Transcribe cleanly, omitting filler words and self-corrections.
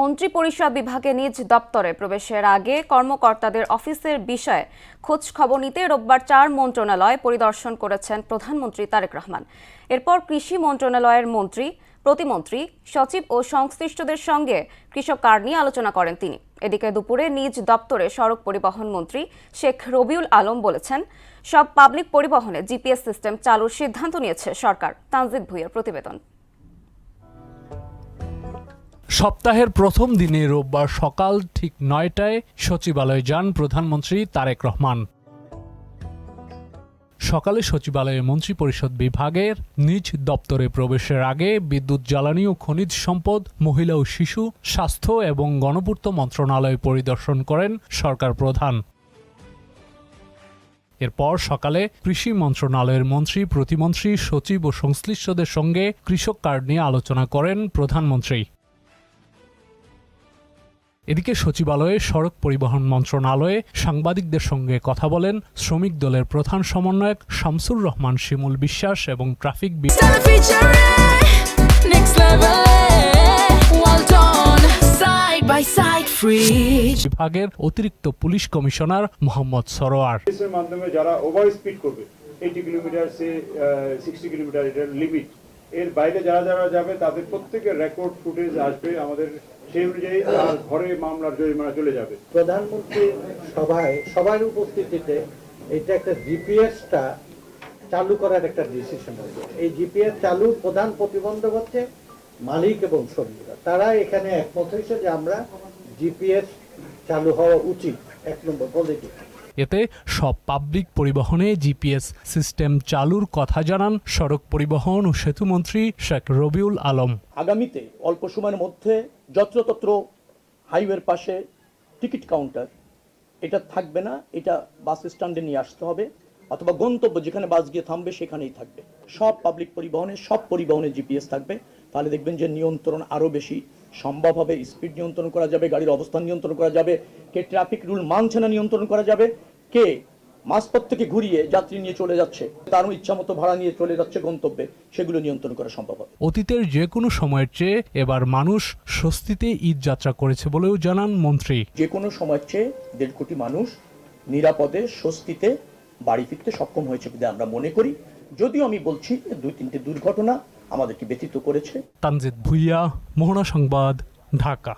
মন্ত্রিপরিষদ বিভাগে নিজ দপ্তরে প্রবেশের আগে কর্মকর্তাদের অফিসের বিষয়ে খোঁজ খবর নিতে রোববার 4 মন্ত্রণালয় পরিদর্শন করেছেন প্রধানমন্ত্রী তারেক রহমান। এরপর কৃষি মন্ত্রণালয়ের মন্ত্রী, প্রতিমন্ত্রী, সচিব ও সংশ্লিষ্টদের সঙ্গে কৃষক কার্ড নিয়ে আলোচনা করেন তিনি। এদিকে দুপুরে নিজ দপ্তরে সড়ক পরিবহন মন্ত্রী শেখ রবিউল আলম বলেছেন, সব পাবলিক পরিবহনে জিপিএস সিস্টেম চালুর সিদ্ধান্ত নিয়েছে সরকার। তানজিদ ভুঁইয়ার প্রতিবেদন। সপ্তাহের প্রথম দিনে রোববার সকাল ঠিক 9টায় সচিবালয়ে যান প্রধানমন্ত্রী তারেক রহমান। সকালে সচিবালয়ে মন্ত্রিপরিষদ বিভাগের নিজ দপ্তরে প্রবেশের আগে বিদ্যুৎ, জ্বালানি ও খনিজ সম্পদ, মহিলা ও শিশু, স্বাস্থ্য এবং গণপূর্ত মন্ত্রণালয় পরিদর্শন করেন সরকার প্রধান। এরপর সকালে কৃষি মন্ত্রণালয়ের মন্ত্রী, প্রতিমন্ত্রী, সচিব ও সংশ্লিষ্টদের সঙ্গে কৃষক কার্ড নিয়ে আলোচনা করেন প্রধানমন্ত্রী। এদিকে সচিবালয়ে সড়ক পরিবহন মন্ত্রণালয়ে সাংবাদিকদের সঙ্গে কথা বলেন শ্রমিক দলের প্রধান সমন্বয়ক শামসুর রহমান শিমুল বিশ্বাস এবং ট্রাফিক বিভাগের অতিরিক্ত পুলিশ কমিশনার মোহাম্মদ সরোয়ার। মাধ্যমে যারা ওভার স্পিড করবে 80 কিলোমিটার সে 60 কিলোমিটার এর লিমিট, এর বাইরে যারা যারা যাবে তাদের প্রত্যেকের রেকর্ড ফুটেজ আসবে আমাদের, সেই অনুযায়ী তার ঘরে মামলার জরিমানা চলে যাবে। প্রধানমন্ত্রীর সভায় সবার উপস্থিতিতে এটা একটা জিপিএসটা চালু করার একটা ডিসিশন হয়েছে। এই জিপিএস চালুর প্রধান প্রতিবন্ধক হচ্ছে মালিক এবং শ্রমিকরা। তারা এখানে একমত হয়েছে যে আমরা জিপিএস চালু হওয়া উচিত, 1 নম্বর পজিটিভ। এতে সব পাবলিক পরিবহনে জিপিএস সিস্টেম চালুর কথা জানান সড়ক পরিবহন ও সেতুমন্ত্রী শেখ রবিউল আলম। আগামীতে অল্প সময়ের মধ্যে যত্রতত্র হাইওয়ের পাশে টিকিট কাউন্টার এটা থাকবে না, এটা বাস স্ট্যান্ডে নিয়ে আসতে হবে, অথবা গন্তব্য যেখানে বাস গিয়ে থামবে সেখানেই থাকবে। সব পাবলিক পরিবহনে, সব পরিবহনে জিপিএস থাকবে। তাহলে দেখবেন যে নিয়ন্ত্রণ আরও বেশি সম্ভব হবে। স্পিড নিয়ন্ত্রণ করা যাবে, গাড়ির অবস্থান নিয়ন্ত্রণ করা যাবে, কে ট্রাফিক রুল মানছে না নিয়ন্ত্রণ করা যাবে, কে মাঝপথ থেকে ঘুরিয়ে যাত্রী নিয়ে চলে যাচ্ছে, তারও ইচ্ছা মতো ভাড়া নিয়ে চলে যাচ্ছে গন্তব্যে, সেগুলো নিয়ন্ত্রণ করা সম্ভব হবে। অতীতের যে কোনো সময়ের চেয়ে এবার মানুষ স্বস্তিতে ঈদ যাত্রা করেছে বলেও জানান মন্ত্রী। যে কোনো সময়ের চেয়ে 1.5 কোটি মানুষ নিরাপদে স্বস্তিতে বাড়ি ফিরতে সক্ষম হয়েছে বলে আমরা মনে করি। যদিও আমি বলছি 2-3টে দুর্ঘটনা আমাদেরকে ব্যথিত করেছে। তানজিদ ভুঁইয়া, মোহনা সংবাদ, ঢাকা।